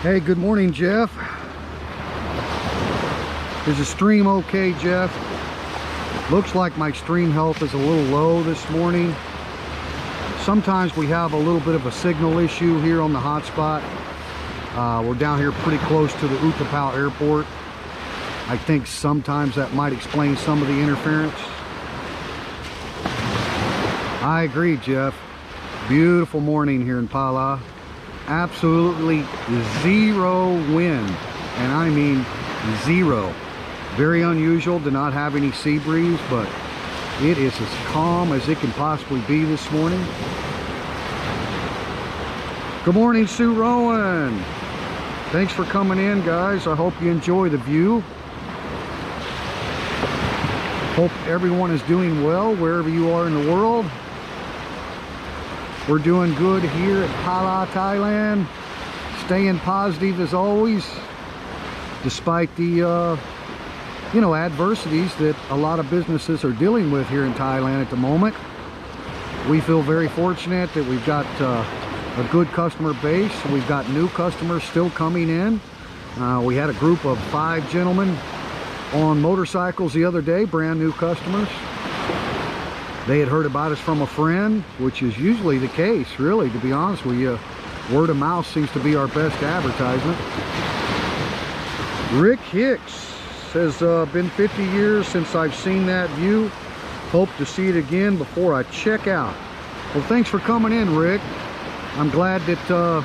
Hey, good morning, Jeff. Is the stream okay, Jeff? Looks like my stream health is a little low this morning. Sometimes we have a little bit of a signal issue here on the hotspot. We're down here pretty close to the Utapao airport. I think sometimes that might explain some of the interference. I agree, Jeff. Beautiful morning here in Phala. Absolutely zero wind, and I mean zero. Very unusual to not have any sea breeze, but it is as calm as it can possibly be this morning. Good morning, Sue Rowan. Thanks for coming in, guys. I hope you enjoy the view. Hope everyone is doing well wherever you are in the world. We're doing good here at Phala, Thailand. Staying positive as always, despite the adversities that a lot of businesses are dealing with here in Thailand at the moment. We feel very fortunate that we've got a good customer base. We've got new customers still coming in. We had a group of 5 gentlemen on motorcycles the other day, brand new customers. They had heard about us from a friend, which is usually the case, really, to be honest with you. Word of mouth seems to be our best advertisement. Rick Hicks says, been 50 years since I've seen that view. Hope to see it again before I check out. Well, thanks for coming in, Rick. I'm glad that, the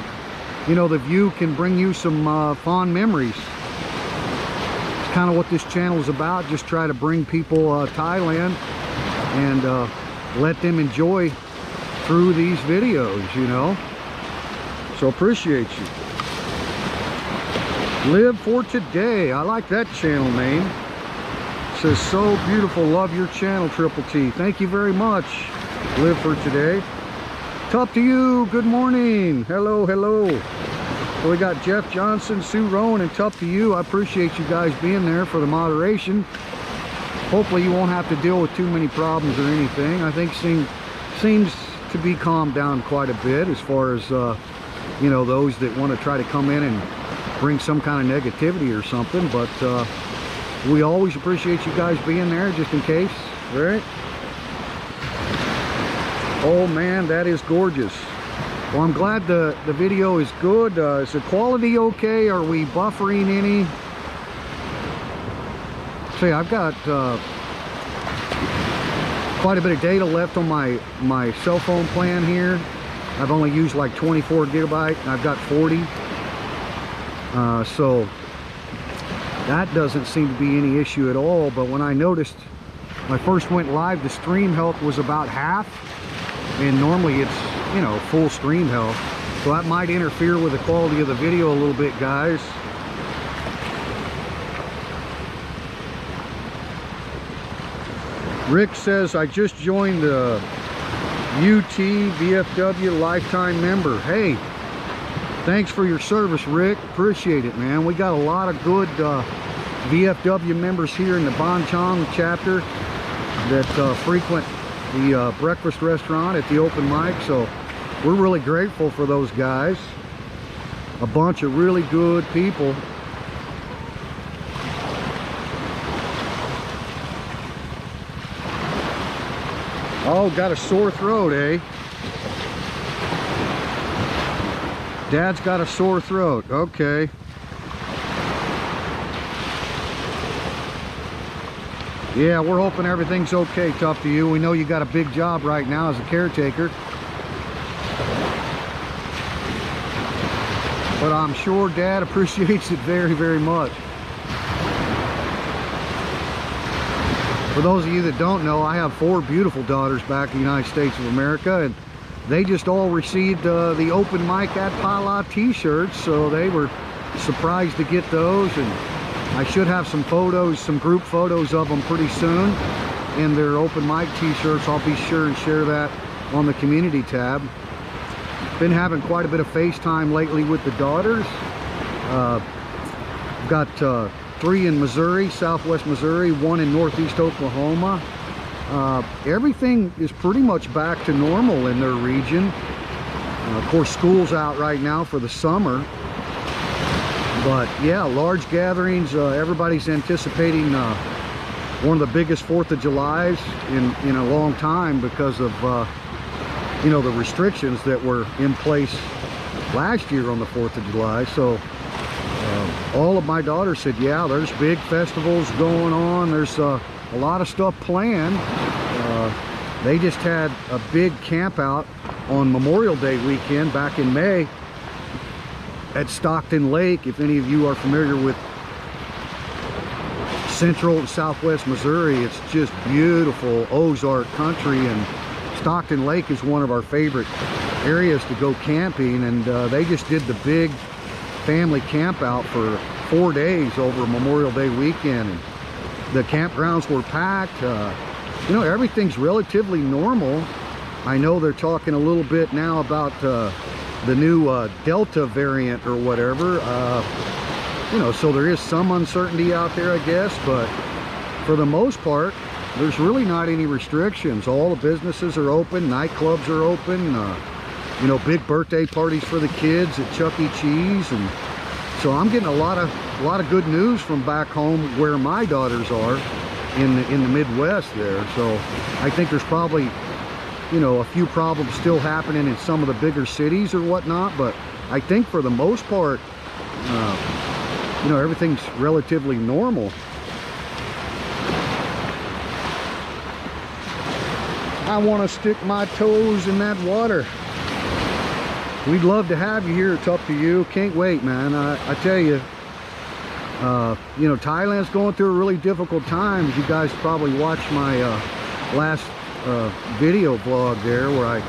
view can bring you some fond memories. It's kind of what this channel is about. Just try to bring people Thailand and let them enjoy through these videos, So appreciate you. Live for today. I like that channel name. It says, so beautiful. Love your channel, Triple T. Thank you very much. Live for today. Top to you. Good morning. Hello, hello. So we got Jeff Johnson, Sue Rowan, and Tough to you. I appreciate you guys being there for the moderation. Hopefully you won't have to deal with too many problems or anything. I think seems to be calmed down quite a bit as far as those that want to try to come in and bring some kind of negativity or something. But we always appreciate you guys being there just in case. All right. Oh man, that is gorgeous. Well, I'm glad the video is good. Is the quality okay? Are we buffering any? See, I've got quite a bit of data left on my cell phone plan here. I've only used like 24 gigabyte and I've got 40. So that doesn't seem to be any issue at all. But when I noticed when I first went live, the stream health was about half, and normally it's full stream health. So that might interfere with the quality of the video a little bit, guys. Rick says, I just joined the UT VFW lifetime member. Hey, thanks for your service, Rick. Appreciate it, man. We got a lot of good VFW members here in the Chang chapter that frequent the breakfast restaurant at the open mic. So we're really grateful for those guys. A bunch of really good people. Oh, got a sore throat, eh? Dad's got a sore throat. Okay. Yeah, we're hoping everything's okay, Tough to you. We know you got a big job right now as a caretaker. But I'm sure Dad appreciates it very, very much. For those of you that don't know, I have 4 beautiful daughters back in the United States of America, and they just all received the open mic at Phala t-shirts, so they were surprised to get those. And I should have some photos, some group photos of them pretty soon in their open mic t-shirts. I'll be sure and share that on the community tab. Been having quite a bit of FaceTime lately with the daughters. Got 3 in Missouri, southwest Missouri, 1 in northeast Oklahoma. Everything is pretty much back to normal in their region. Of course, school's out right now for the summer. But yeah, large gatherings. Everybody's anticipating one of the biggest 4th of Julys in a long time because of you know, the restrictions that were in place last year on the 4th of July. So all of my daughters said, yeah, there's big festivals going on. There's a lot of stuff planned. They just had a big camp out on Memorial Day weekend back in May at Stockton Lake. If any of you are familiar with central and southwest Missouri, it's just beautiful Ozark country, and Stockton Lake is one of our favorite areas to go camping. And they just did the big family camp out for 4 days over Memorial Day weekend, and the campgrounds were packed. You know, everything's relatively normal. I know they're talking a little bit now about the new Delta variant or whatever. You know, so there is some uncertainty out there, I guess, but for the most part, there's really not any restrictions. All the businesses are open, nightclubs are open, you know, big birthday parties for the kids at Chuck E. Cheese. And so I'm getting a lot of good news from back home where my daughters are in the Midwest there. So I think there's probably, you know, a few problems still happening in some of the bigger cities or whatnot, but I think for the most part, you know, everything's relatively normal. I want to stick my toes in that water. We'd love to have you here. It's up to you. Can't wait, man. I tell you, you know, Thailand's going through a really difficult time. You guys probably watched my last video vlog there where I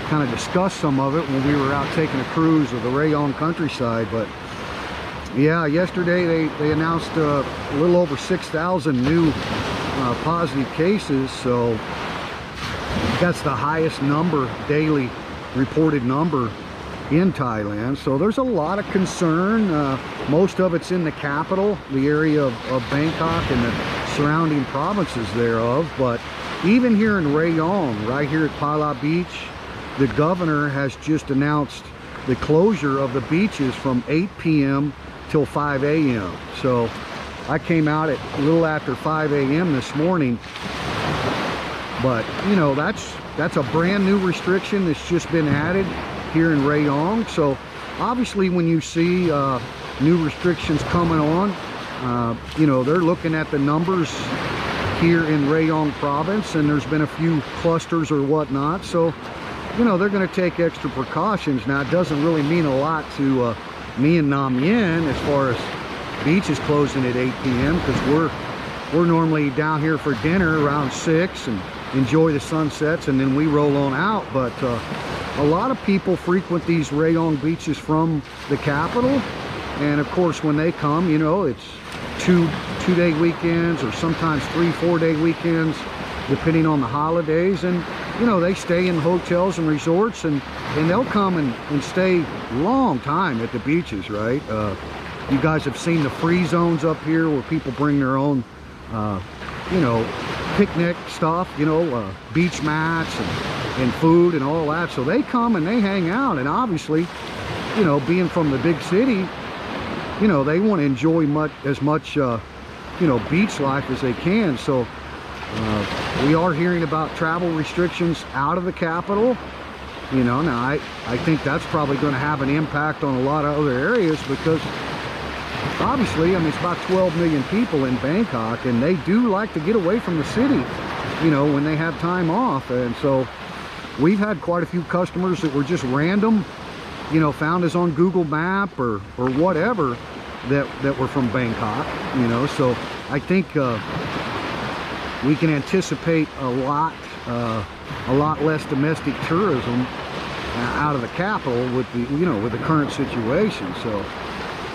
kind of discussed some of it when we were out taking a cruise of the Rayong countryside. But yeah, yesterday they announced a little over 6,000 new positive cases. So that's the highest number, daily reported number in Thailand. So there's a lot of concern. Most of it's in the capital, the area of Bangkok and the surrounding provinces thereof. But even here in Rayong, right here at Phala Beach, the governor has just announced the closure of the beaches from 8 p.m. till 5 a.m. So I came out at a little after 5 a.m. this morning. But you know, that's a brand new restriction that's just been added here in Rayong. So obviously when you see new restrictions coming on, you know, they're looking at the numbers here in Rayong province, and there's been a few clusters or whatnot. So, you know, they're going to take extra precautions. Now, it doesn't really mean a lot to me and Nam Yen as far as beaches closing at 8 p.m. because we're normally down here for dinner around 6 and enjoy the sunsets, and then we roll on out. But a lot of people frequent these Rayong beaches from the capital, and of course when they come, you know, it's two-day weekends or sometimes 3-4 day weekends depending on the holidays. And you know, they stay in hotels and resorts, and they'll come and stay long time at the beaches, right? You guys have seen the free zones up here where people bring their own you know, picnic stuff, you know, beach mats and food and all that. So they come and they hang out, and obviously, you know, being from the big city, you know, they want to enjoy as much you know, beach life as they can. So we are hearing about travel restrictions out of the capital. You know, now I think that's probably going to have an impact on a lot of other areas, because obviously, I mean, it's about 12 million people in Bangkok, and they do like to get away from the city, you know, when they have time off. And so we've had quite a few customers that were just random, you know, found us on Google Map or whatever, that were from Bangkok, you know. So I think we can anticipate a lot less domestic tourism out of the capital with the, you know, with the current situation. So,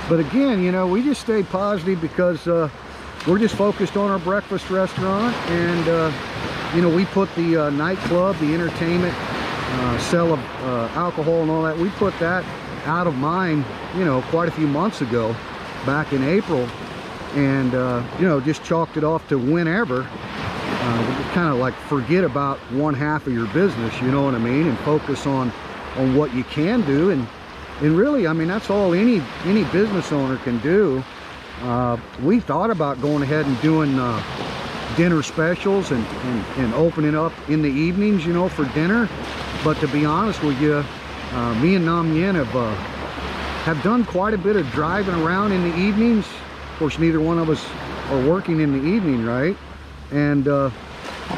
but again, you know, we just stay positive because we're just focused on our breakfast restaurant, and you know, we put the nightclub, the entertainment, sale of alcohol and all that, we put that out of mind, you know, quite a few months ago, back in April, and you know, just chalked it off to whenever. Kind of like forget about one half of your business, you know what I mean, and focus on what you can do. And And really, I mean, that's all any business owner can do. We thought about going ahead and doing dinner specials and opening up in the evenings, you know, for dinner. But to be honest with you, me and Nam Yen have done quite a bit of driving around in the evenings. Of course, neither one of us are working in the evening, right? And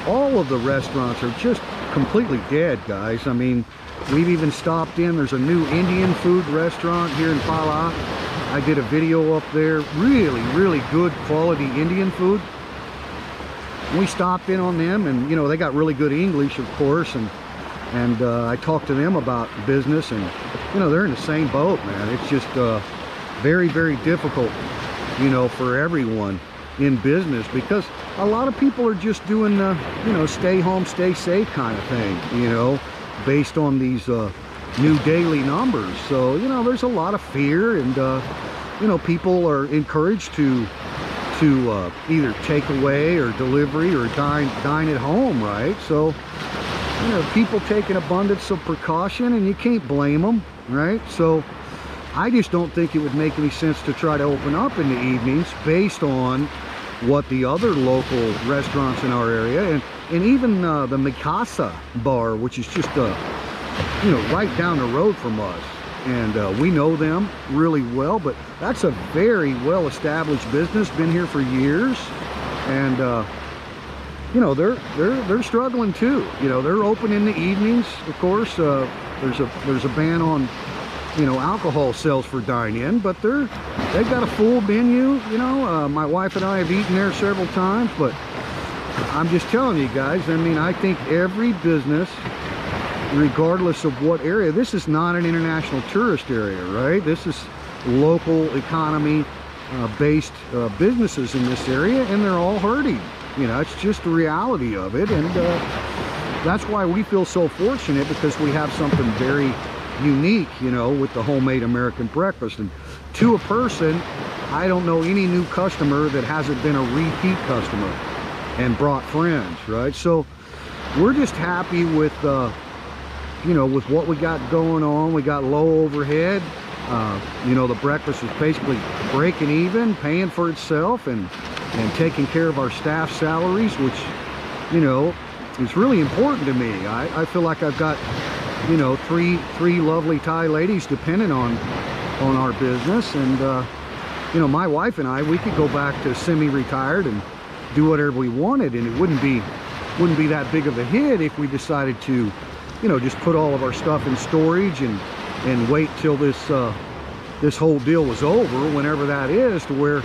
all of the restaurants are just completely dead, guys. I mean, we've even stopped in. There's a new Indian food restaurant here in Phala. I did a video up there. Really, really good quality Indian food. We stopped in on them, and you know, they got really good English, of course, and I talked to them about business, and you know, they're in the same boat, man. It's just very, very difficult, you know, for everyone in business, because a lot of people are just doing you know, stay home, stay safe kind of thing, you know, based on these new daily numbers. So you know, there's a lot of fear, and you know, people are encouraged to either take away or delivery or dine at home, right? So you know, people take an abundance of precaution, and you can't blame them, right? So I just don't think it would make any sense to try to open up in the evenings based on what the other local restaurants in our area, and even the Mikasa bar, which is just you know, right down the road from us, and we know them really well. But that's a very well established business, been here for years, and you know, they're struggling too. You know, they're open in the evenings, of course. There's a ban on, you know, alcohol sales for dine-in, but they've got a full menu. You know, my wife and I have eaten there several times. But I'm just telling you guys, I mean, I think every business, regardless of what area, this is not an international tourist area, right? This is local economy based businesses in this area, and they're all hurting. You know, it's just the reality of it, and that's why we feel so fortunate, because we have something very unique, you know, with the homemade American breakfast. And to a person, I don't know any new customer that hasn't been a repeat customer and brought friends, right? So we're just happy with you know, with what we got going on. We got low overhead. You know, the breakfast is basically breaking even, paying for itself, and taking care of our staff salaries, which, you know, is really important to me. I feel like I've got, you know, three lovely Thai ladies dependent on our business, and you know, my wife and I, we could go back to semi-retired and do whatever we wanted, and it wouldn't be that big of a hit if we decided to, you know, just put all of our stuff in storage and wait till this whole deal was over, whenever that is, to where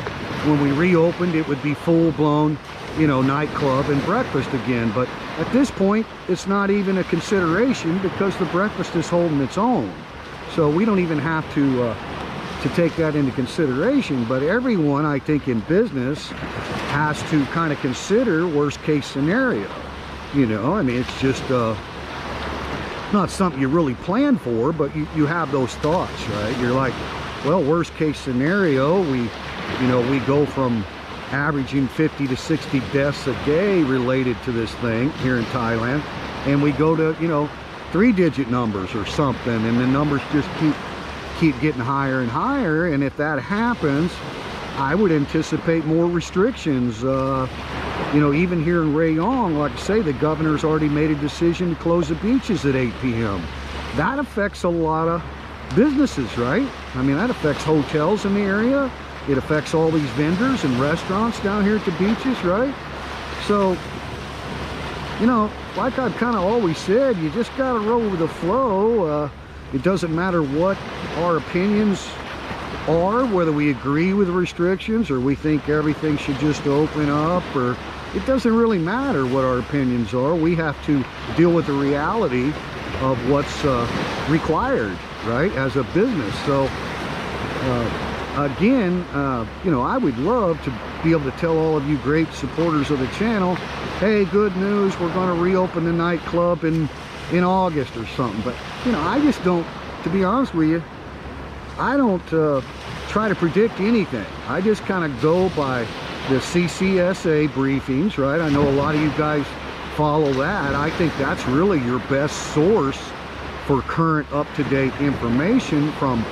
when we reopened, it would be full-blown, you know, nightclub and breakfast again. But at this point, it's not even a consideration, because the breakfast is holding its own. So we don't even have to take that into consideration. But everyone, I think, in business has to kind of consider worst case scenario. You know, I mean, it's just not something you really plan for, but you have those thoughts, right? You're like, well, worst case scenario, we go from averaging 50 to 60 deaths a day related to this thing here in Thailand, and we go to, you know, 3-digit numbers or something, and the numbers just keep getting higher and higher. And if that happens, I would anticipate more restrictions. You know, even here in Rayong, like I say, the governor's already made a decision to close the beaches at 8 p.m. That affects a lot of businesses, right? I mean, that affects hotels in the area. It affects all these vendors and restaurants down here at the beaches, right? So, you know, like I've kind of always said, you just got to roll with the flow. It doesn't matter what our opinions are, whether we agree with the restrictions or we think everything should just open up, or it doesn't really matter what our opinions are. We have to deal with the reality of what's required, right, as a business. So again, you know, I would love to be able to tell all of you great supporters of the channel, hey, good news, we're going to reopen the nightclub in August or something. But you know, I just don't, to be honest with you, I don't try to predict anything. I just kind of go by the CCSA briefings, right? I know a lot of you guys follow that. I think that's really your best source for current up-to-date information from,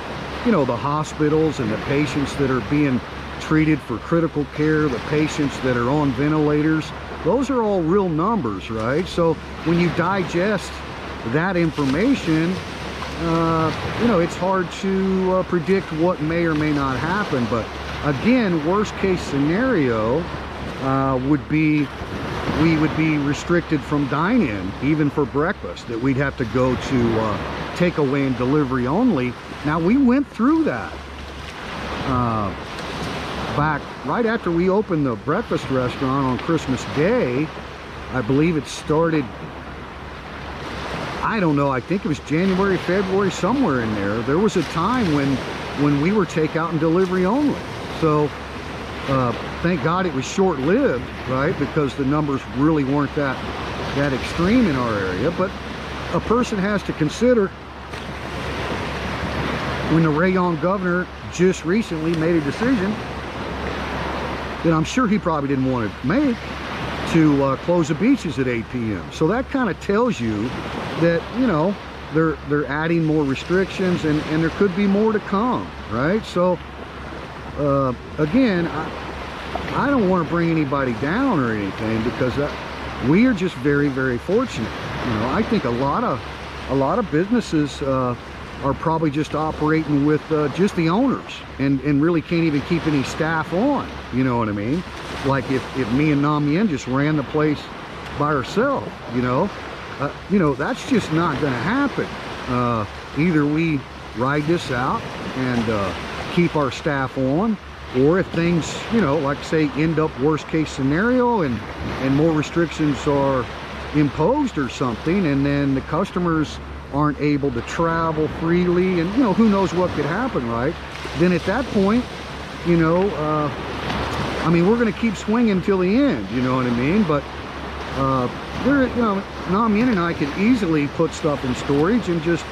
you know, the hospitals and the patients that are being treated for critical care, the patients that are on ventilators. Those are all real numbers, right? So when you digest that information, you know, it's hard to predict what may or may not happen. But again, worst case scenario would be we would be restricted from dine-in, even for breakfast, that we'd have to go to takeaway and delivery only. Now, we went through that back right after we opened the breakfast restaurant on Christmas Day. I believe it started, I don't know, I think it was January, February, somewhere in there. There was a time when we were takeout and delivery only. So thank God it was short-lived, right? Because the numbers really weren't that extreme in our area. But a person has to consider, when the Rayong governor just recently made a decision that I'm sure he probably didn't want to make, to close the beaches at 8 p.m. So that kind of tells you that, you know, they're adding more restrictions, and there could be more to come, right? So again, I don't want to bring anybody down or anything, because we are just very, very fortunate. You know, I think a lot of businesses are probably just operating with just the owners, and really can't even keep any staff on. You know what I mean? Like if me and Nam Yen just ran the place by herself, you know, that's just not going to happen. Either we ride this out and keep our staff on, or if things, you know, like say end up worst case scenario and more restrictions are imposed or something, and then the customers aren't able to travel freely, and, you know, who knows what could happen, right? Then at that point, you know, I mean, we're going to keep swinging till the end, you know what I mean? But there, you know, Nam Yen and I could easily put stuff in storage and just,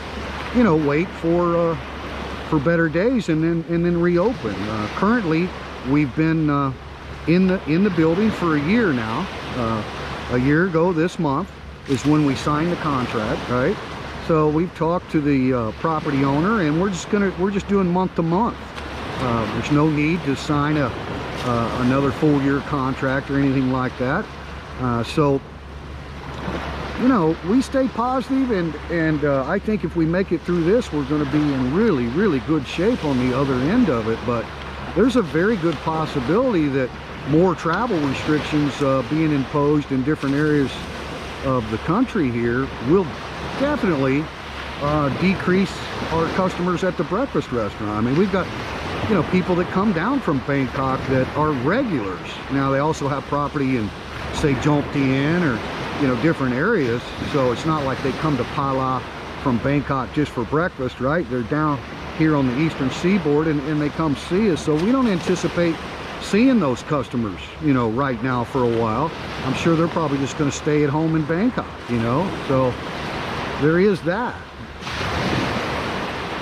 you know, wait for better days and then reopen. Currently, we've been in the building for a year now. A year ago this month is when we signed the contract, right? So we've talked to the property owner, and we're just doing month to month. There's no need to sign another full year contract or anything like that. So, you know, we stay positive, and I think if we make it through this, we're going to be in really, really good shape on the other end of it. But there's a very good possibility that more travel restrictions being imposed in different areas of the country here will definitely decrease our customers at the breakfast restaurant. I mean, we've got, you know, people that come down from Bangkok that are regulars. Now, they also have property in, say, Jomtien or, you know, different areas. So it's not like they come to Phala from Bangkok just for breakfast, right? They're down here on the eastern seaboard, and they come see us. So we don't anticipate seeing those customers, you know, right now for a while. I'm sure they're probably just going to stay at home in Bangkok, you know. So there is that.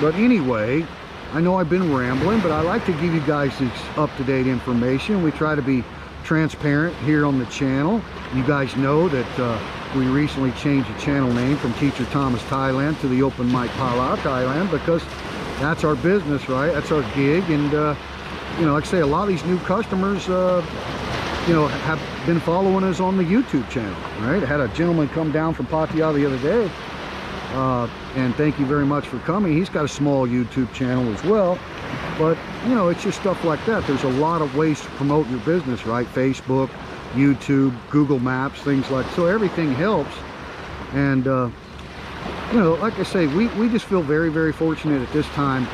But anyway, I know I've been rambling, but I like to give you guys this up-to-date information. We try to be transparent here on the channel. You guys know that we recently changed the channel name from Teacher Thomas Thailand to the Open Mic Phala Thailand, because that's our business, right? That's our gig. And you know, like I say, a lot of these new customers you know, have been following us on the YouTube channel, right? I had a gentleman come down from Pattaya the other day, and thank you very much for coming. He's got a small YouTube channel as well. But, you know, it's just stuff like that. There's a lot of ways to promote your business, right? Facebook, YouTube, Google Maps, things like, so everything helps. And you know, like I say, we just feel very, very fortunate at this time,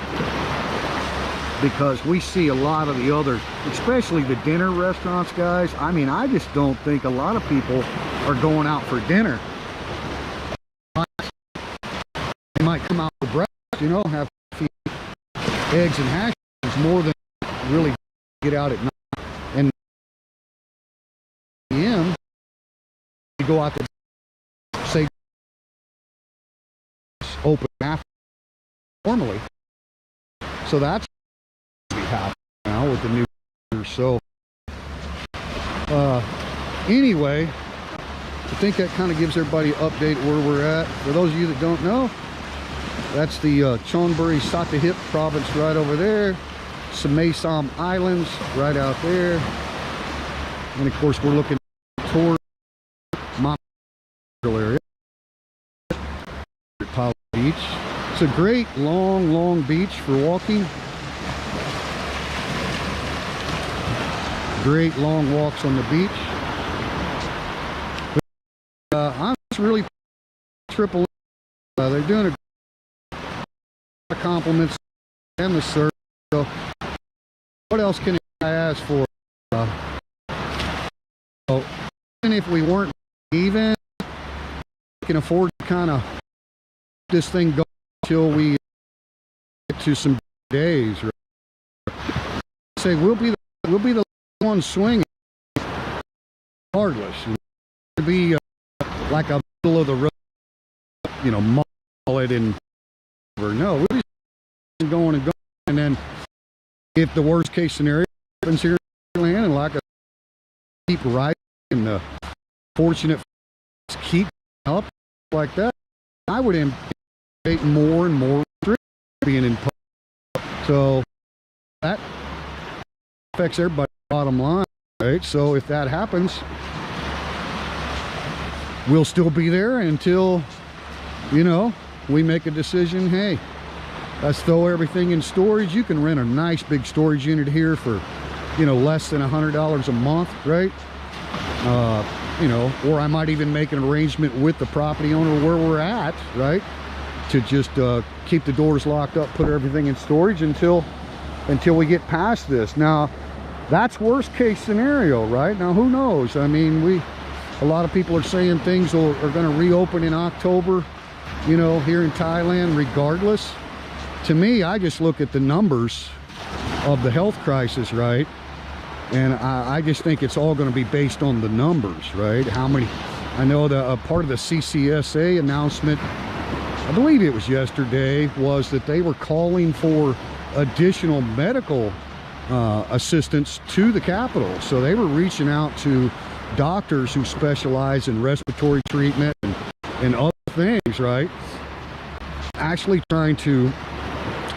because we see a lot of the other, especially the dinner restaurants, guys. I mean, I just don't think a lot of people are going out for dinner. They might come out for breakfast, you know, have eggs and hash browns more than really get out at night. And p.m. you go out to, say, open after normally. So that's happening now with the new year. So anyway, I think that kind of gives everybody an update where we're at. For those of you that don't know, That's the Chonburi Satahip province right over there. Samaysam Islands right out there. And of course, we're looking toward my area, Phala Beach. It's a great long beach for walking. Great long walks on the beach. I'm just really triple. They're doing a compliments and the service. So what else can I ask for? So even if we weren't even, we can afford to kind of this thing go until we get to some days. Right? Say we'll be the one swinging, regardless. To be like a middle of the road, you know, mullet and no, we're just going and going, and then if the worst case scenario happens here in Thailand, and like a keep riding and the fortunate keep up like that, I would anticipate more and more restrictions being imposed. So that affects everybody's bottom line, right? So if that happens, we'll still be there until, you know, we make a decision. Hey, let's throw everything in storage. You can rent a nice big storage unit here for, you know, less than $100 a month, right? You know, or I might even make an arrangement with the property owner where we're at, right, to just keep the doors locked up, put everything in storage until we get past this. Now that's worst case scenario, right? Now who knows? I mean, a lot of people are saying things are going to reopen in October, you know, here in Thailand regardless. To me, I just look at the numbers of the health crisis, right? And I just think it's all going to be based on the numbers, right? How many, I know the part of the CCSA announcement, I believe it was yesterday, was that they were calling for additional medical assistance to the capital. So they were reaching out to doctors who specialize in respiratory treatment and other things, right? Actually trying to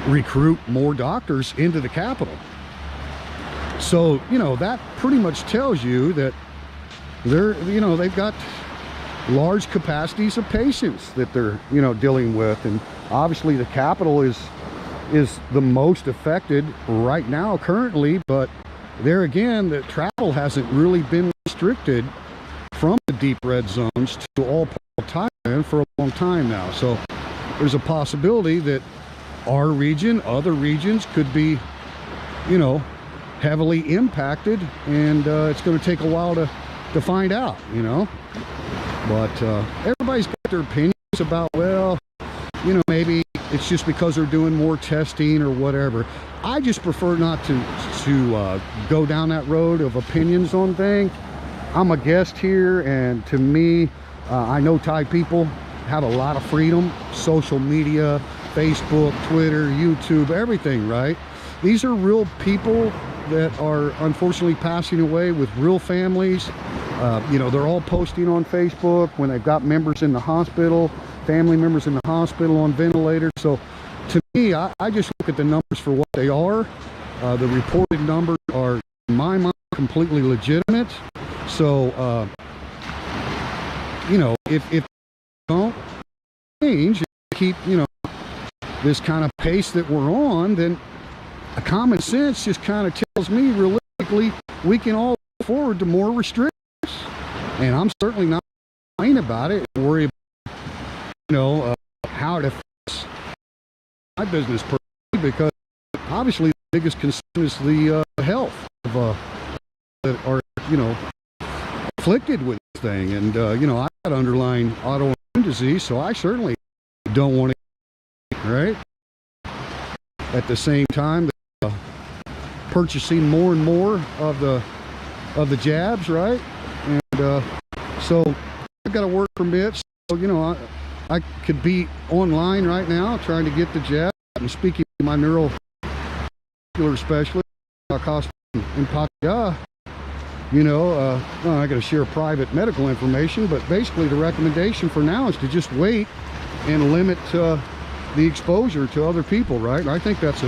recruit more doctors into the capital. So, you know, that pretty much tells you that they've got large capacities of patients that they're, you know, dealing with. And obviously the capital is the most affected right now currently, but there again, the travel hasn't really been restricted from the deep red zones to all parts of Thailand for a long time now. So there's a possibility that our region, other regions could be, you know, heavily impacted, and it's going to take a while to find out, you know. But everybody's got their opinions about, well, you know, maybe it's just because they're doing more testing or whatever. I just prefer not to go down that road of opinions on things. I'm a guest here, and to me, I know Thai people have a lot of freedom, social media, Facebook, Twitter, YouTube, everything, right? These are real people that are unfortunately passing away with real families. You know, they're all posting on Facebook when they've got members in the hospital, family members in the hospital on ventilators. So to me, I just look at the numbers for what they are. The reported numbers are, in my mind, completely legitimate. So, you know, if they don't change, keep, you know, this kind of pace that we're on, then common sense just kind of tells me realistically we can all look forward to more restrictions. And I'm certainly not complaining about it, worry about, you know, how it affects my business personally, because obviously the biggest concern is the health of that are, you know, afflicted with this thing. And you know, I got underlying autoimmune disease, so I certainly don't want to, right? At the same time, purchasing more and more of the jabs, right? And so I got a work permit, so you know, I could be online right now trying to get the jab. I'm speaking to my neuromuscular specialist in Pattaya. You know, well, I got to share private medical information, but basically the recommendation for now is to just wait and limit the exposure to other people, right? And I think that's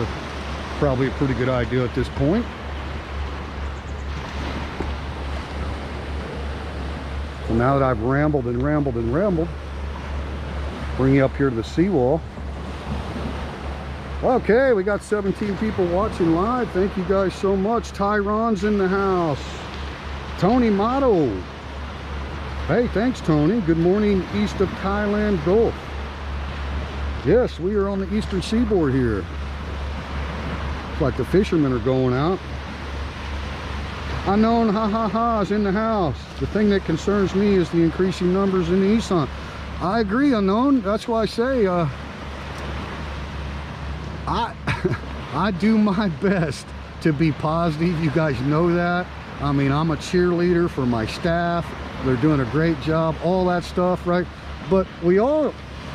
probably a pretty good idea at this point. So now that I've rambled and rambled and rambled, bring you up here to the seawall. Okay, we got 17 people watching live. Thank you guys so much. Tyron's in the house. Tony Motto. Hey, thanks, Tony. Good morning, east of Thailand Gulf. Yes, we are on the eastern seaboard here. It's like the fishermen are going out. Unknown ha is in the house. The thing that concerns me is the increasing numbers in the Isan. I agree, Unknown. That's why I say I do my best to be positive. You guys know that. I mean, I'm a cheerleader for my staff. They're doing a great job, all that stuff, right? But we all,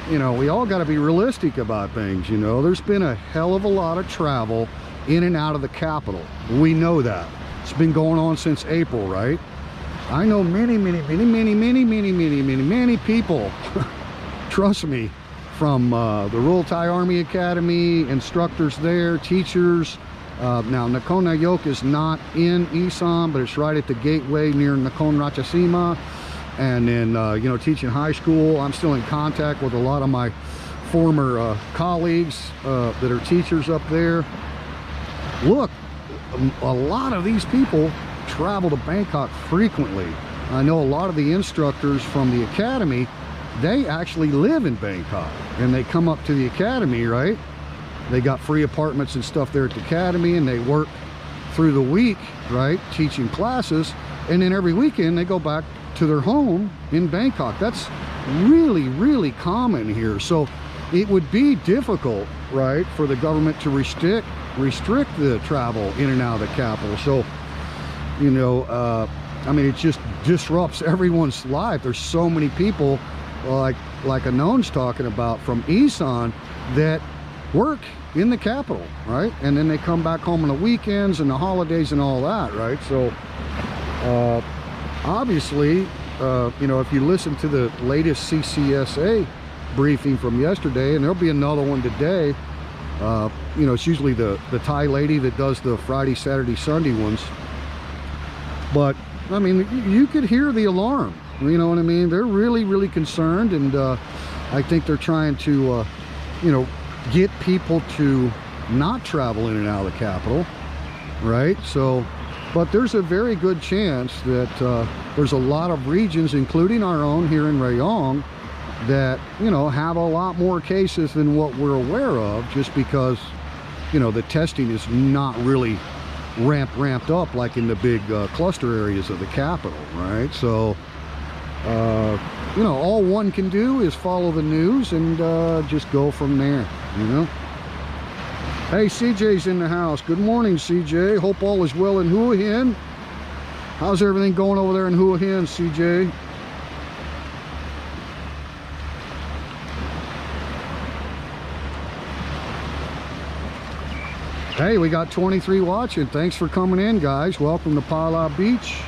you know, we all got to be realistic about things. You know, there's been a hell of a lot of travel in and out of the capital. We know that. It's been going on since April, right? I know many people, trust me, from the Royal Thai Army Academy, instructors there, teachers. Now, Nakhon Nayok is not in Isan, but it's right at the gateway near Nakhon Ratchasima. And then, you know, teaching high school. I'm still in contact with a lot of my former colleagues that are teachers up there. Look, a lot of these people travel to Bangkok frequently. I know a lot of the instructors from the academy, they actually live in Bangkok and they come up to the academy, right? They got free apartments and stuff there at the academy, and they work through the week, right, teaching classes, and then every weekend they go back to their home in Bangkok. That's really common here. So it would be difficult, right, for the government to restrict the travel in and out of the capital. So, you know, I mean, it just disrupts everyone's life. There's so many people like Anon's talking about from Isan that work in the capital, right? And then they come back home on the weekends and the holidays and all that, right? So obviously, you know, if you listen to the latest CCSA briefing from yesterday, and there'll be another one today, you know, it's usually the Thai lady that does the Friday, Saturday, Sunday ones. But I mean, you could hear the alarm, you know what I mean? They're really concerned, and I think they're trying to you know, get people to not travel in and out of the capital, right? So, but there's a very good chance that there's a lot of regions, including our own here in Rayong, that, you know, have a lot more cases than what we're aware of, just because, you know, the testing is not really ramped up like in the big cluster areas of the capital, right? So you know, all one can do is follow the news and just go from there, you know. Hey, CJ's in the house. Good morning, CJ. Hope all is well in Hua Hin. How's everything going over there in Hua Hin, CJ? Hey, we got 23 watching. Thanks for coming in, guys. Welcome to Phala Beach.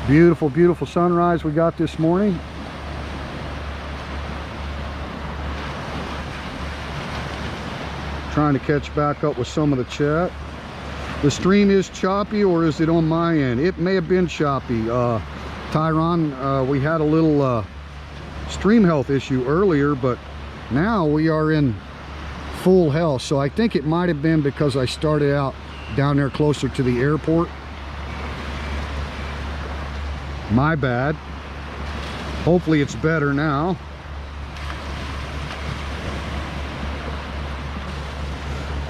Beautiful sunrise we got this morning. Trying to catch back up with some of the chat. The stream is choppy, or is it on my end? It may have been choppy. Tyron, we had a little stream health issue earlier, but now we are in full health. So I think it might have been because I started out down there closer to the airport. My bad. Hopefully it's better now.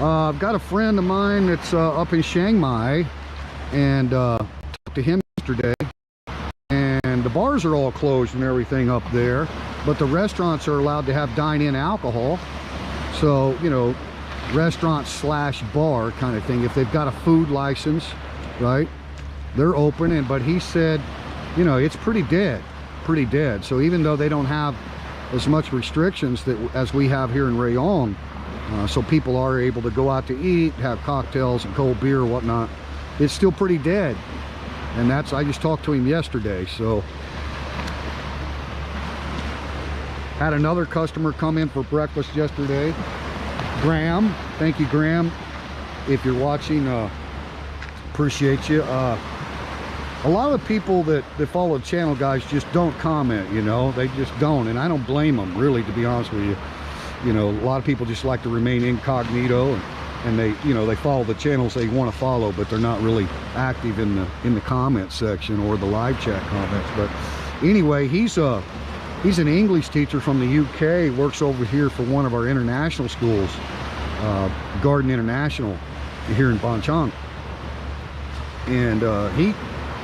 I've got a friend of mine that's up in Chiang Mai, and talked to him yesterday, and the bars are all closed and everything up there, but the restaurants are allowed to have dine-in alcohol. So, you know, restaurant slash bar kind of thing. If they've got a food license, right, they're open. And but he said, you know, it's pretty dead. So even though they don't have as much restrictions as we have here in Rayong, so people are able to go out to eat, have cocktails and cold beer or whatnot, it's still pretty dead. And that's, I just talked to him yesterday. So Had another customer come in for breakfast yesterday. Graham, thank you, Graham. If you're watching, appreciate you. A lot of the people that follow the channel, guys, just don't comment, you know. They just don't, and I don't blame them, really, to be honest with you. You know, a lot of people just like to remain incognito, and they, you know, they follow the channels they want to follow, but they're not really active in the comment section or the live chat comments. But anyway, he's an English teacher from the UK, works over here for one of our international schools, Garden International, here in Chang. And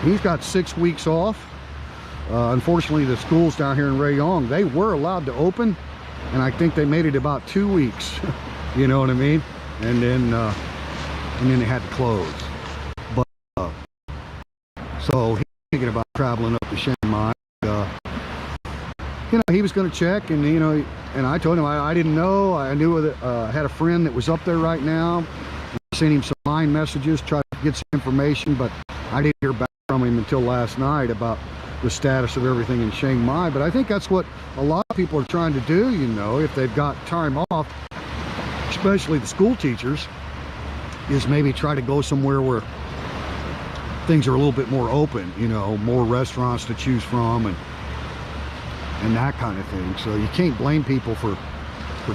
he's got 6 weeks off. Unfortunately, the schools down here in Rayong, they were allowed to open, and I think they made it about 2 weeks. You know what I mean? And then they had to close. But so he's thinking about traveling up to Chiang Mai. You know, he was going to check, and you know, and I told him I didn't know. I knew that I had a friend that was up there right now. I sent him some line messages, tried to get some information, but I didn't hear back from him until last night about the status of everything in Chiang Mai. But I think that's what a lot of people are trying to do, you know, if they've got time off, especially the school teachers, is maybe try to go somewhere where things are a little bit more open, you know, more restaurants to choose from, and that kind of thing. So you can't blame people for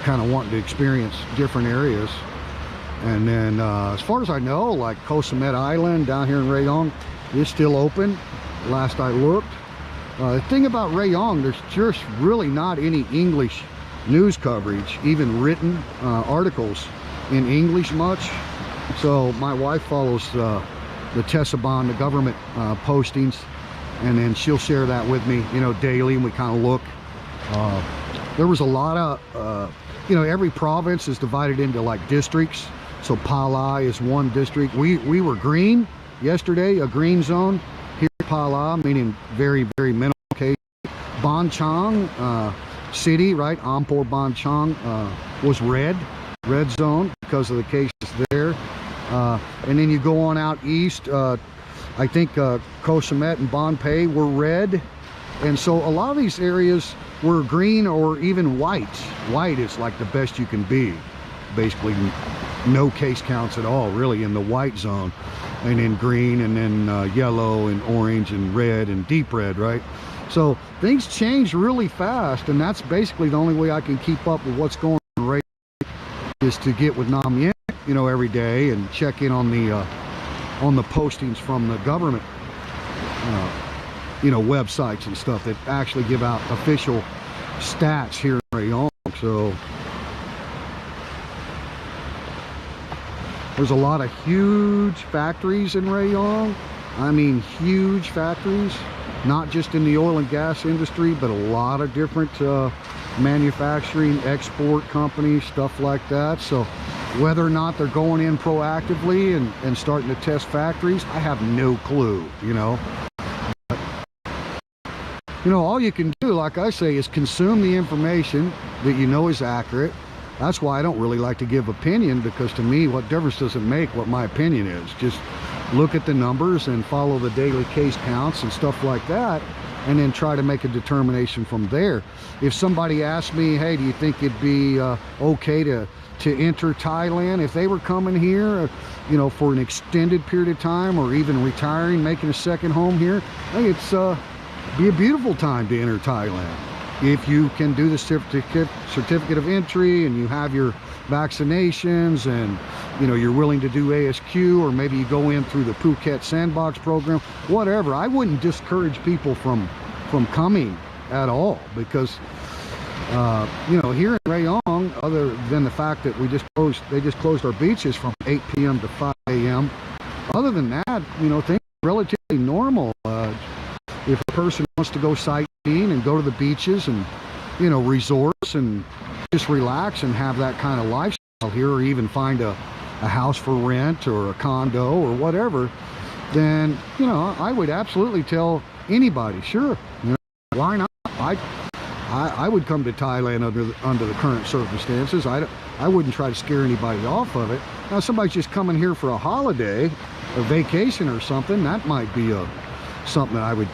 kind of wanting to experience different areas. And then as far as I know, like Koh Samet Island down here in Rayong is still open, last I looked. The thing about Rayong, there's just really not any English news coverage, even written articles in English much. So my wife follows the Tesabon, the government postings, and then she'll share that with me, you know, daily, and we kind of look. There was a lot of, you know, every province is divided into like districts. So Phala is one district. We were green yesterday, a green zone. Here Phala, meaning very, very minimal cases. Ban Chang city, right, Ampor Ban Chang was red zone because of the cases there. And then you go on out east, I think Koh Samet and Bon Pei were red. And so a lot of these areas were green or even white. White is like the best you can be. Basically no case counts at all, really, in the white zone. And then green, and then yellow and orange and red and deep red, right? So things change really fast, and that's basically the only way I can keep up with what's going on right now, is to get with Nam Yen, you know, every day and check in on the postings from the government, you know, websites and stuff that actually give out official stats here in Rayong. So there's a lot of huge factories in Rayong. I mean, huge factories, not just in the oil and gas industry, but a lot of different manufacturing, export companies, stuff like that. So whether or not they're going in proactively and starting to test factories, I have no clue, you know. But, you know, all you can do, like I say, is consume the information that you know is accurate. That's why I don't really like to give opinion, because to me, what difference does it make what my opinion is? Just look at the numbers and follow the daily case counts and stuff like that, and then try to make a determination from there. If somebody asked me, hey, do you think it'd be okay to enter Thailand if they were coming here, you know, for an extended period of time, or even retiring, making a second home here, I think it's be a beautiful time to enter Thailand. If you can do the certificate of entry, and you have your vaccinations, and you know, you're willing to do ASQ, or maybe you go in through the Phuket Sandbox program, whatever. I wouldn't discourage people from coming at all, because you know, here in Rayong, other than the fact that they just closed our beaches from 8 p.m. to 5 a.m. Other than that, you know, things are relatively normal. If a person wants to go sightseeing and go to the beaches and, you know, resorts and just relax and have that kind of lifestyle here, or even find a house for rent or a condo or whatever, then, you know, I would absolutely tell anybody, sure, you know, why not? I would come to Thailand under the current circumstances. I wouldn't try to scare anybody off of it. Now, somebody's just coming here for a holiday, a vacation or something, that might be something that I would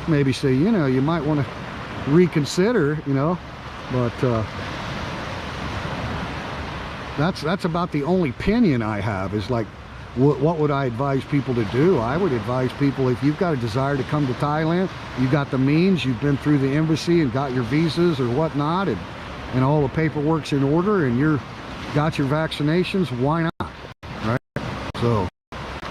maybe say, you know, you might want to reconsider, you know. But that's about the only opinion I have, is like, what would I advise people to do? I would advise people, if you've got a desire to come to Thailand, you've got the means, you've been through the embassy and got your visas or whatnot, and all the paperwork's in order, and you're got your vaccinations, why not, right? So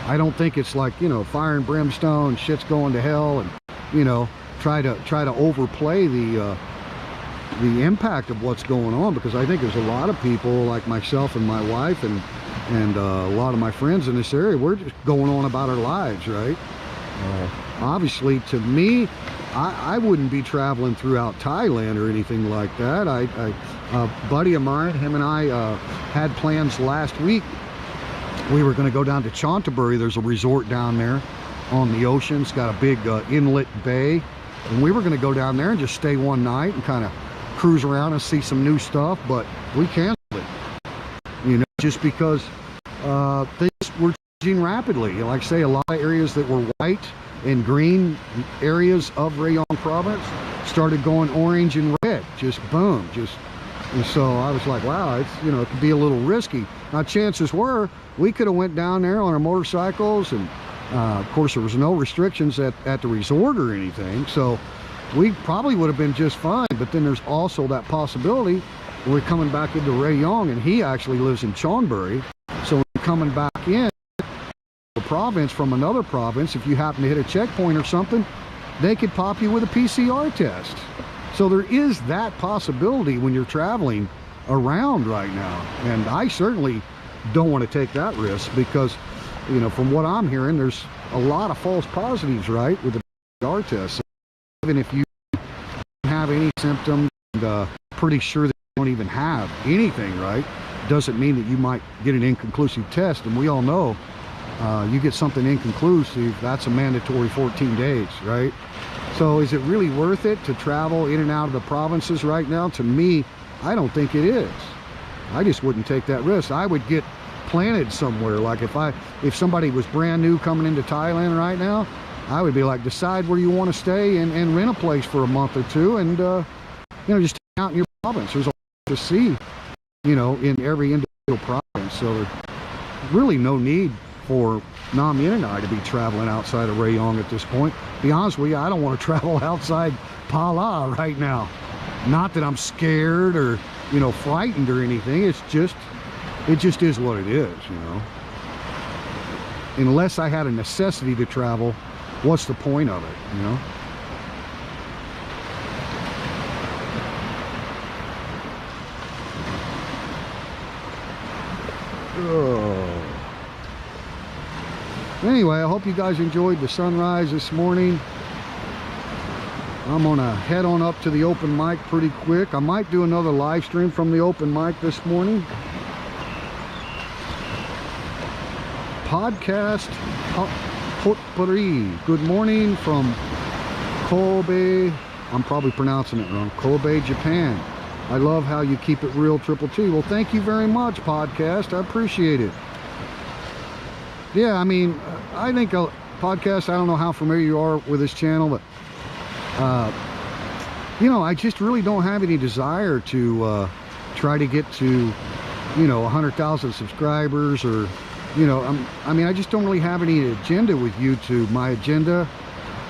I don't think it's like, you know, fire and brimstone, shit's going to hell, and, you know, try to overplay the impact of what's going on, because I think there's a lot of people like myself and my wife and a lot of my friends in this area, we're just going on about our lives, right? Obviously, to me, I wouldn't be traveling throughout Thailand or anything like that. A buddy of mine, him and I had plans last week. We were going to go down to Chantaburi. There's a resort down there on the ocean. It's got a big inlet bay, and we were going to go down there and just stay one night and kind of cruise around and see some new stuff, but we canceled it, you know, just because things were changing rapidly. Like I say, a lot of areas that were white and green areas of Rayong province started going orange and red, just boom, and so I was like, wow, it's, you know, it could be a little risky. Now, chances were we could have went down there on our motorcycles, and of course there was no restrictions at the resort or anything, so we probably would have been just fine. But then there's also that possibility we're coming back into Rayong, and he actually lives in Chonburi, so we're coming back in the province from another province. If you happen to hit a checkpoint or something, they could pop you with a PCR test. So there is that possibility when you're traveling around right now, and I certainly don't want to take that risk, because, you know, from what I'm hearing, there's a lot of false positives, right, with the PCR test. Even if you don't have any symptoms, and pretty sure that you don't even have anything, right, doesn't mean that you might get an inconclusive test. And we all know, you get something inconclusive, that's a mandatory 14 days, right? So is it really worth it to travel in and out of the provinces right now? To me, I don't think it is. I just wouldn't take that risk. I would get planted somewhere. Like if somebody was brand new coming into Thailand right now, I would be like, decide where you want to stay and rent a place for a month or two, and you know, just hang out in your province. There's a lot to see, you know, in every individual province. So there's really no need for Namien and I to be traveling outside of Rayong at this point. To be honest with you, I don't want to travel outside Phala right now. Not that I'm scared or, you know, frightened or anything. It just is what it is, you know. Unless I had a necessity to travel, what's the point of it, you know? Oh. Anyway, I hope you guys enjoyed the sunrise this morning. I'm gonna head on up to the open mic pretty quick. I might do another live stream from the open mic this morning. Podcast Potpourri. Good morning from Kobe. I'm probably pronouncing it wrong. Kobe, Japan. I love how you keep it real, Triple T. Well, thank you very much, podcast. I appreciate it. Yeah, I mean, I think a podcast, I don't know how familiar you are with this channel, but you know, I just really don't have any desire to try to get to, you know, 100,000 subscribers, or, you know, I mean, I just don't really have any agenda with YouTube. My agenda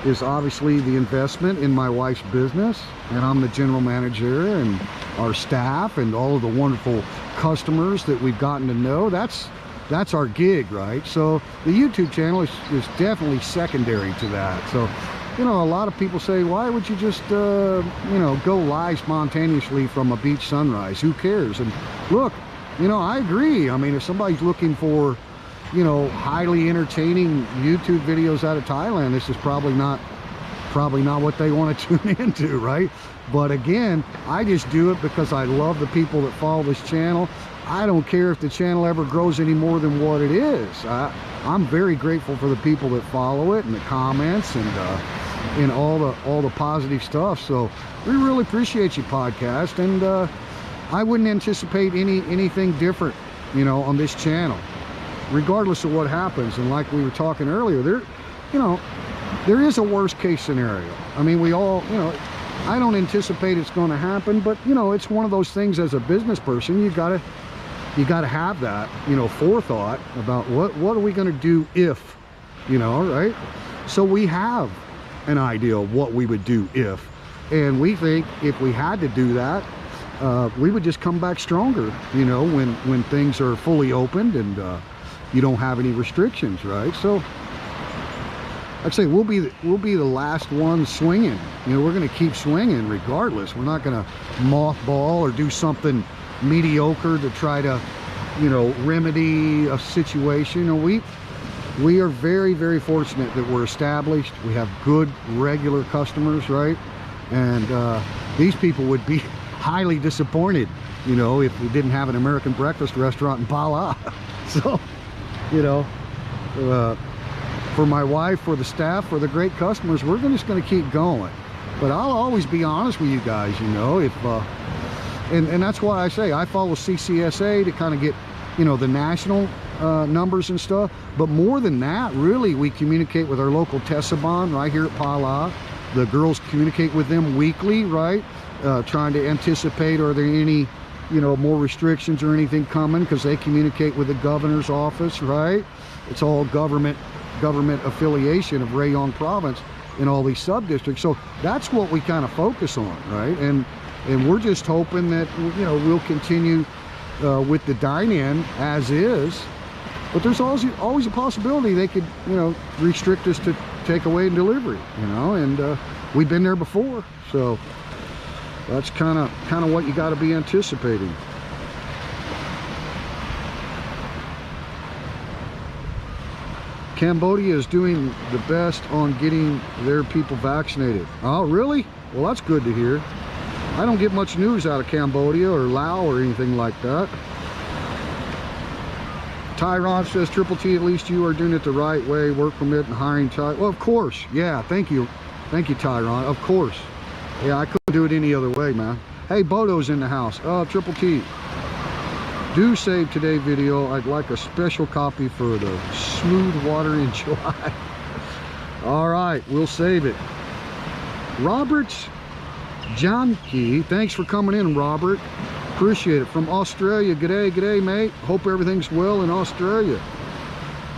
is obviously the investment in my wife's business, and I'm the general manager, and our staff and all of the wonderful customers that we've gotten to know. That's our gig, right? So the YouTube channel is definitely secondary to that. So, you know, a lot of people say, why would you just, you know, go live spontaneously from a beach sunrise? Who cares? And look, you know, I agree. I mean, if somebody's looking for, you know, highly entertaining YouTube videos out of Thailand, this is probably not what they want to tune into, right? But again, I just do it because I love the people that follow this channel. I don't care if the channel ever grows any more than what it is. I'm very grateful for the people that follow it, and the comments, and all the positive stuff. So we really appreciate you, podcast, and I wouldn't anticipate anything different, you know, on this channel, regardless of what happens. And like we were talking earlier, there is a worst case scenario. I mean, we all, you know, I don't anticipate it's going to happen, but you know, it's one of those things as a business person, you gotta have that, you know, forethought about what are we going to do if, you know, right? So we have an idea of what we would do if, and we think if we had to do that, we would just come back stronger, you know, when things are fully opened and you don't have any restrictions, right? So I'd say we'll be the last one swinging. You know, we're going to keep swinging regardless. We're not going to mothball or do something mediocre to try to, you know, remedy a situation. You know, we are very, very fortunate that we're established. We have good regular customers, right? And these people would be highly disappointed, you know, if we didn't have an American breakfast restaurant in Phala. So, you know, for my wife, for the staff, for the great customers, we're just going to keep going. But I'll always be honest with you guys, you know, if and that's why I say I follow CCSA to kind of get, you know, the national numbers and stuff. But more than that, really, we communicate with our local Tessaban right here at Phala. The girls communicate with them weekly, right? Trying to anticipate, are there any, you know, more restrictions or anything coming, because they communicate with the governor's office, right? It's all government affiliation of Rayong province in all these sub-districts. So that's what we kind of focus on, right? And we're just hoping that, you know, we'll continue with the dine-in as is, but there's always a possibility they could, you know, restrict us to takeaway and delivery, you know, and we've been there before, so that's kind of what you got to be anticipating. Cambodia is doing the best on getting their people vaccinated. Oh, really? Well, that's good to hear. I don't get much news out of Cambodia or Laos or anything like that. Tyron says, Triple T, at least you are doing it the right way. Work permit and hiring Ty. Well, of course. Yeah, thank you. Thank you, Tyron. Of course. Yeah, I couldn't do it any other way, man. Hey, Bodo's in the house. Triple T. Do save today's video. I'd like a special copy for the smooth water in July. All right, we'll save it. Robert Janke, thanks for coming in, Robert. Appreciate it. From Australia. G'day, g'day, mate. Hope everything's well in Australia.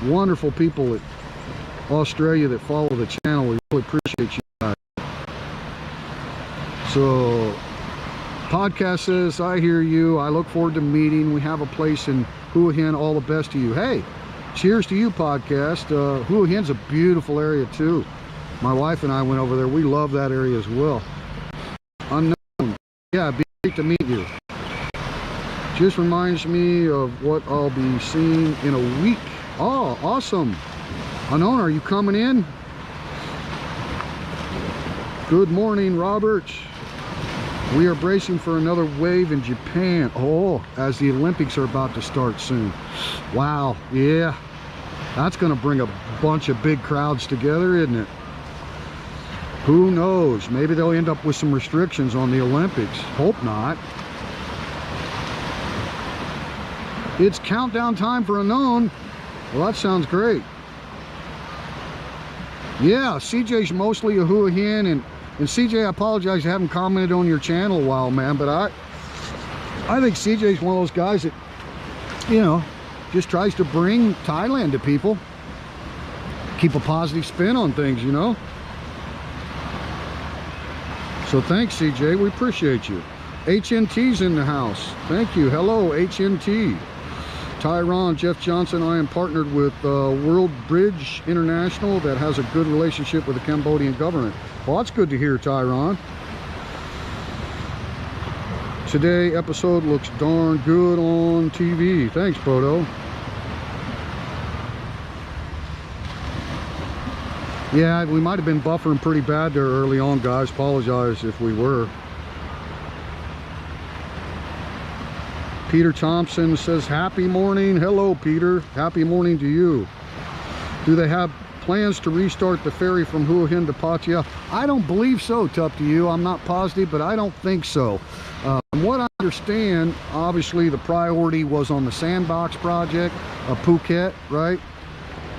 Wonderful people at Australia that follow the channel. We really appreciate you guys. So, podcast says, I hear you. I look forward to meeting. We have a place in Hua Hin. All the best to you. Hey, cheers to you, podcast. Hua Hin's a beautiful area too. My wife and I went over there. We love that area as well. Unknown. Yeah, it'd be great to meet you. Just reminds me of what I'll be seeing in a week. Oh, awesome. Unknown, are you coming in? Good morning, Robert. We are bracing for another wave in Japan. Oh, as the Olympics are about to start soon. Wow, yeah. That's going to bring a bunch of big crowds together, isn't it? Who knows? Maybe they'll end up with some restrictions on the Olympics. Hope not. It's countdown time for Unknown. Well, that sounds great. Yeah, CJ's mostly a Hua Hin, and CJ, I apologize, I haven't commented on your channel a while, man, but I think CJ's one of those guys that, you know, just tries to bring Thailand to people. Keep a positive spin on things, you know. So thanks, CJ, we appreciate you. HNT's in the house. Thank you. Hello, HNT. Tyron, Jeff Johnson, I am partnered with World Bridge International that has a good relationship with the Cambodian government. Well, that's good to hear, Tyron. Today episode looks darn good on TV. Thanks, Bodo. Yeah, we might have been buffering pretty bad there early on, guys. Apologize if we were. Peter Thompson says, happy morning. Hello, Peter. Happy morning to you. Do they have plans to restart the ferry from Hua Hin to Pattaya? I don't believe so, Tough to you. I'm not positive, but I don't think so. From what I understand, obviously the priority was on the Sandbox project of Phuket, right?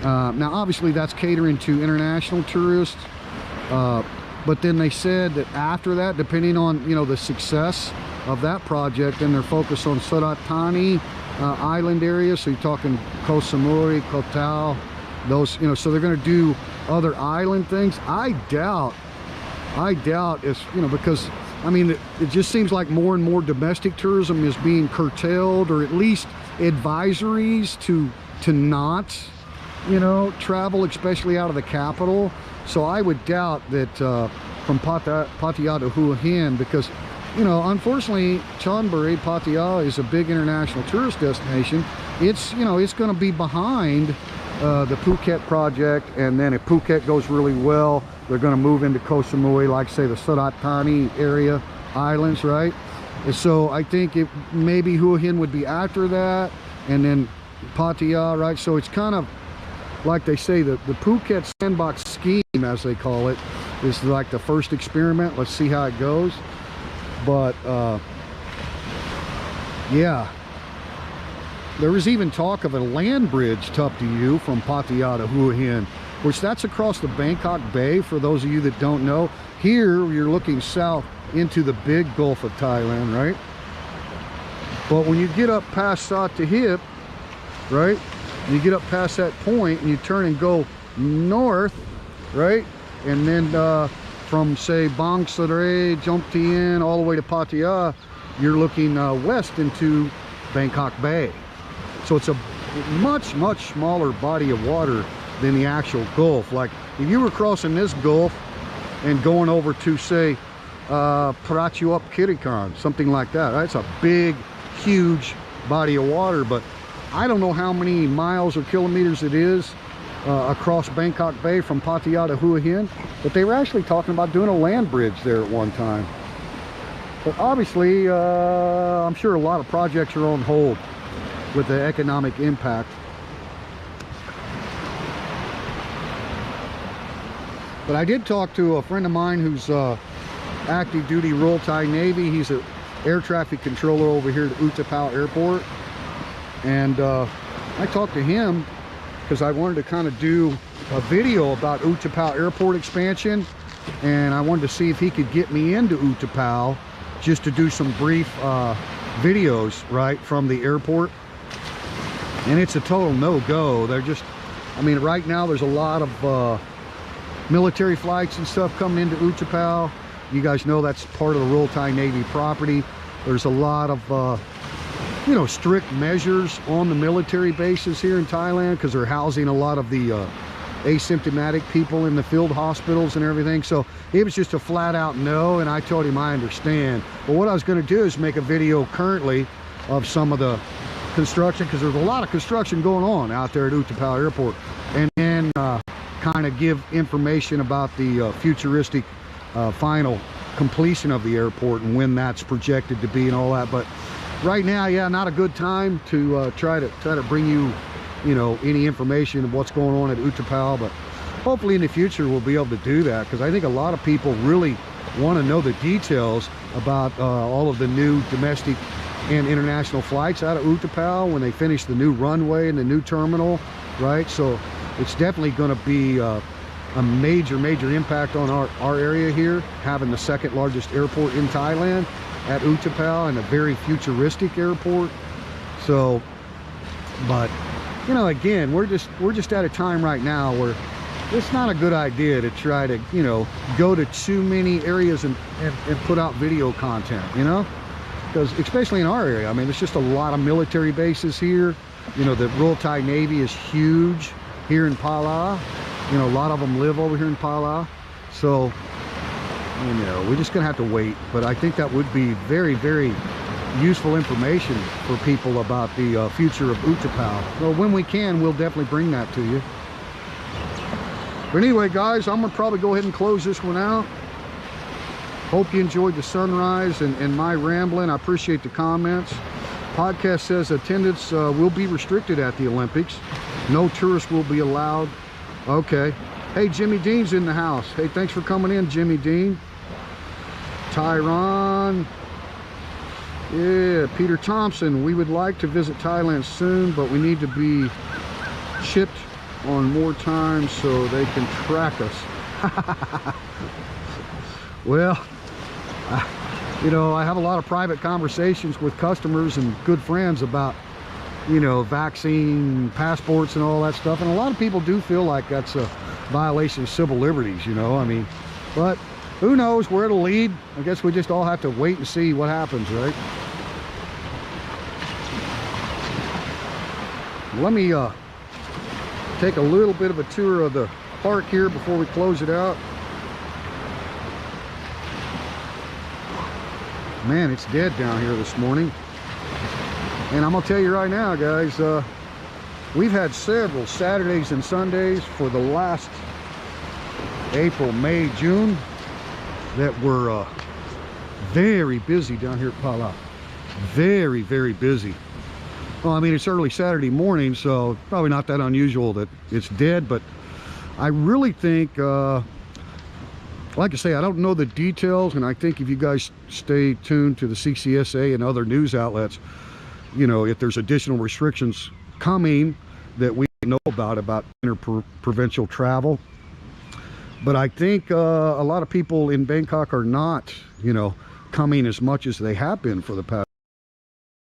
Now, obviously that's catering to international tourists. But then they said that after that, depending on, you know, the success of that project, then they're focused on Surat Thani island area. So you're talking Koh Samui, Koh Tao, those, you know, so they're going to do other island things. I doubt it's, you know, because I mean, it just seems like more and more domestic tourism is being curtailed, or at least advisories to not, you know, travel, especially out of the capital. So I would doubt that from Pattaya to Hua Hin, because, you know, unfortunately, Chonburi, Pattaya is a big international tourist destination. It's, you know, it's going to be behind the Phuket project, and then if Phuket goes really well, they're going to move into Koh Samui, like say the Surat Thani area islands, right? And so I think it maybe Hua Hin would be after that, and then Pattaya, right? So it's kind of like they say, the Phuket sandbox scheme, as they call it, is like the first experiment. Let's see how it goes. But yeah, there was even talk of a land bridge up to you from Pattaya to Hua Hin, which that's across the Bangkok Bay, for those of you that don't know. Here you're looking south into the big Gulf of Thailand, right? But when you get up past Sattahip, right, you get up past that point and you turn and go north, right, and then from say Bang Saray, Jomtien, all the way to Pattaya, you're looking west into Bangkok Bay. So it's a much smaller body of water than the actual Gulf. Like if you were crossing this Gulf and going over to say Prachuap Khiri, something like that, right? It's a big, huge body of water, but I don't know how many miles or kilometers it is across Bangkok Bay from Pattaya to Hua Hin, but they were actually talking about doing a land bridge there at one time. But obviously, I'm sure a lot of projects are on hold with the economic impact. But I did talk to a friend of mine who's active duty Royal Thai Navy. He's an air traffic controller over here at Utapao Airport. And I talked to him because I wanted to kind of do a video about Utapao Airport expansion, and I wanted to see if he could get me into Utapao just to do some brief videos right from the airport. And it's a total no-go. They're just, I mean, right now there's a lot of military flights and stuff coming into Utapao. You guys know that's part of the Royal Thai Navy property. There's a lot of you know, strict measures on the military bases here in Thailand, because they're housing a lot of the asymptomatic people in the field hospitals and everything. So it was just a flat out no, and I told him I understand. But what I was going to do is make a video currently of some of the construction, because there's a lot of construction going on out there at Utapao Airport, and then kind of give information about the futuristic final completion of the airport and when that's projected to be and all that. But right now, yeah, not a good time to try to bring you, you know, any information of what's going on at Utapao. But hopefully in the future we'll be able to do that, because I think a lot of people really want to know the details about all of the new domestic and international flights out of Utapao when they finish the new runway and the new terminal, right? So it's definitely going to be a major impact on our area here, having the second largest airport in Thailand at Utapao, and a very futuristic airport. So, but you know, again, we're just at a time right now where it's not a good idea to try to, you know, go to too many areas and put out video content, you know, because especially in our area, I mean, there's just a lot of military bases here. You know, the Royal Thai Navy is huge here in Phala. You know, a lot of them live over here in Phala. So, you know, we're just gonna have to wait. But I think that would be very useful information for people about the future of Utapao. So when we can, we'll definitely bring that to you. But anyway, guys, I'm gonna probably go ahead and close this one out. Hope you enjoyed the sunrise and my rambling. I appreciate the comments. Podcast says attendance will be restricted at the Olympics. No tourists will be allowed. Okay. Hey, Jimmy Dean's in the house. Hey, thanks for coming in, Jimmy Dean. Tyron. Yeah, Peter Thompson. We would like to visit Thailand soon, but we need to be chipped on more time so they can track us. Well, you know, I have a lot of private conversations with customers and good friends about, you know, vaccine passports and all that stuff, and a lot of people do feel like that's a violation of civil liberties, you know. I mean, but who knows where it'll lead. I guess we just all have to wait and see what happens, right? Let me take a little bit of a tour of the park here before we close it out. Man, it's dead down here this morning. And I'm gonna tell you right now, guys, we've had several Saturdays and Sundays for the last April, May, June that were very busy down here at Phala. Very, very busy. Well, I mean, it's early Saturday morning, so probably not that unusual that it's dead, but I really think, like I say, I don't know the details, and I think if you guys stay tuned to the CCSA and other news outlets, you know, if there's additional restrictions coming that we know about interprovincial travel. But I think a lot of people in Bangkok are not, you know, coming as much as they have been for the past.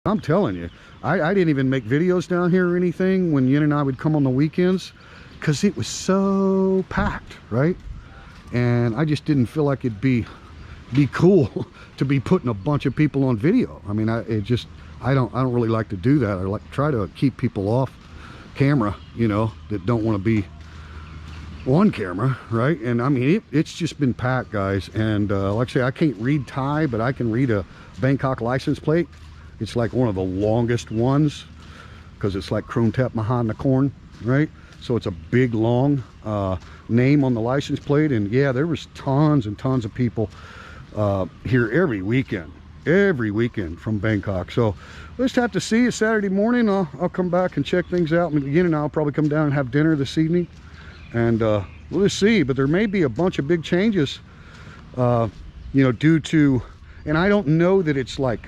I'm telling you, I didn't even make videos down here or anything when Yin and I would come on the weekends because it was so packed, right? And I just didn't feel like it'd be cool to be putting a bunch of people on video. I mean, I don't really like to do that. I like try to keep people off camera, you know, that don't want to be on camera, right? And I mean, it's just been packed, guys. And like I say, I can't read Thai, but I can read a Bangkok license plate. It's like one of the longest ones because it's like Krontep Mahan Nakorn, right? So it's a big, long name on the license plate. And yeah, there was tons and tons of people here every weekend from Bangkok. So we'll just have to see. It's Saturday morning. I'll come back and check things out. Again, and I'll probably come down and have dinner this evening. And we'll just see. But there may be a bunch of big changes, you know, due to, and I don't know that it's like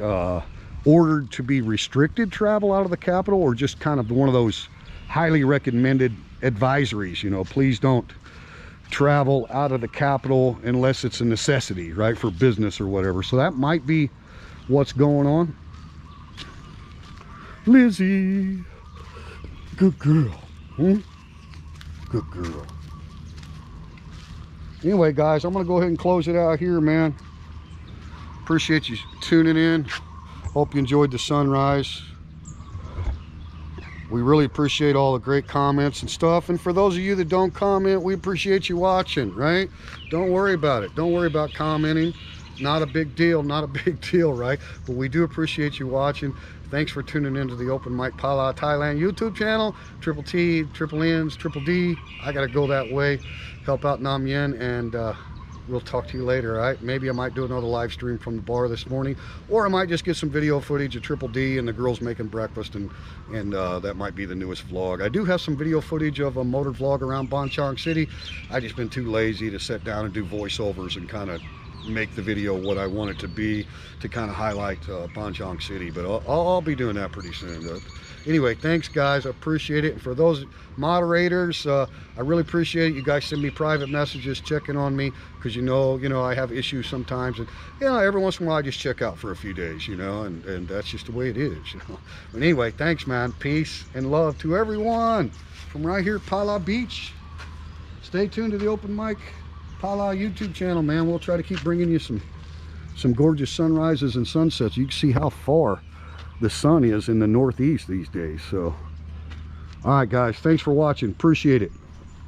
ordered to be restricted travel out of the capital or just kind of one of those highly recommended advisories, you know, please don't travel out of the capital unless it's a necessity, right, for business or whatever. So that might be what's going on. Lizzie, good girl. Good girl. Anyway, guys, I'm gonna go ahead and close it out here, man. Appreciate you tuning in. Hope you enjoyed the sunrise. We really appreciate all the great comments and stuff. And for those of you that don't comment, we appreciate you watching, right? Don't worry about it. Don't worry about commenting. Not a big deal, not a big deal, right? But we do appreciate you watching. Thanks for tuning into the Open Mic Phala Thailand YouTube channel. Triple T, Triple N's, Triple D. I gotta go that way. Help out Nam Yen, and we'll talk to you later, all right? Maybe I might do another live stream from the bar this morning, or I might just get some video footage of Triple D and the girls making breakfast, and that might be the newest vlog. I do have some video footage of a motor vlog around Chang City. I just been too lazy to sit down and do voiceovers and kind of make the video what I want it to be, to kind of highlight Chang City, but I'll be doing that pretty soon. Anyway, thanks guys, I appreciate it. And for those moderators, I really appreciate it. You guys send me private messages checking on me, because you know I have issues sometimes, and you know, every once in a while I just check out for a few days, you know, and that's just the way it is, you know. But anyway, thanks, man. Peace and love to everyone from right here at Phala Beach. Stay tuned to the Open Mic Phala YouTube channel, man. We'll try to keep bringing you some gorgeous sunrises and sunsets. You can see how far the sun is in the northeast these days. So all right guys, thanks for watching, appreciate it.